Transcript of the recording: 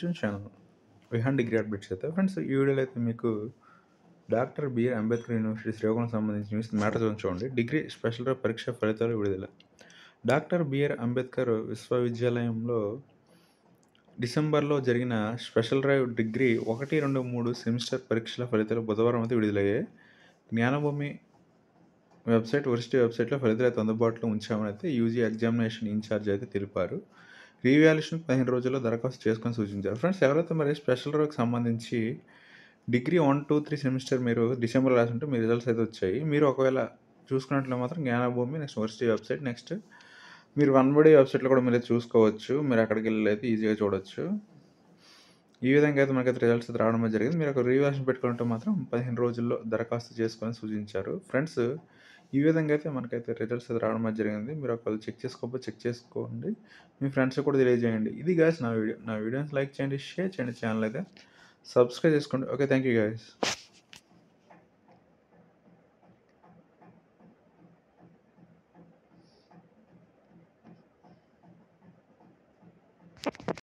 Channel Vihan degree updates అయితే friends ఈ వీడియోలో అయితే మీకు doctor BR Ambedkar university Srikakulam సంబంధించిన న్యూస్ మ్యాటర్ చూడండి. డిగ్రీ స్పెషల్ పరీక్ష ఫలితాలు విడుదల. డాక్టర్ బిఆర్ అంబేద్కర్ విశ్వవిద్యాలయంలో డిసెంబర్లో జరిగిన స్పెషల్ డ్రైవ్ డిగ్రీ 1, 2, 3 సెమిస్టర్ పరీక్షల ఫలితాలు బుధవారం అయితే విడుదలయ్యాయి. జ్ఞానభూమి వర్సిటీ వెబ్సైట్లో ఫలితాలు అయితే అందుబాటులో ఉంచామని అయితే యూజీ ఎగ్జామినేషన్ ఇన్ఛార్జ్ అయితే తెలిపారు. రీవాల్యుయేషన్ 15 రోజుల్లో దరఖాస్తు చేసుకొని సూచించారు. ఫ్రెండ్స్ ఎవరైతే మరి స్పెషల్ డ్రైవ్కి సంబంధించి డిగ్రీ 1, 2, 3 సెమిస్టర్ మీరు డిసెంబర్‌లో రాసుంటే మీ రిజల్ట్స్ అయితే వచ్చాయి. మీరు ఒకవేళ చూసుకున్నట్లయితే మాత్రం Gnanabhoomi next varsity website next మీరు వన్బడి వెబ్సైట్‌లో కూడా మీరు చూసుకోవచ్చు. మీరు అక్కడికెళ్ళి అయితే ఈజీగా చూడొచ్చు. ఈ విధంగా అయితే మనకైతే రిజల్ట్స్ అయితే రావడం జరిగింది. మీరు ఒక రీవాల్యుయేషన్ పెట్టుకుంటే మాత్రం 15 రోజుల్లో దరఖాస్తు చేసుకొని సూచించారు. ఫ్రెండ్స్ ఈ విధంగా అయితే మనకైతే రిజల్ట్స్ అయితే రావడం జరిగింది. మీరు ఒకవేళ చెక్ చేసుకోకపోతే చెక్ చేసుకోండి. మీ ఫ్రెండ్స్‌కి కూడా తెలియజేయండి. ఇది గాయ్స్ నా వీడియో. నా వీడియోని లైక్ చేయండి, షేర్ చేయండి, ఛానల్ అయితే సబ్స్క్రైబ్ చేసుకోండి. ఓకే. Thank you guys.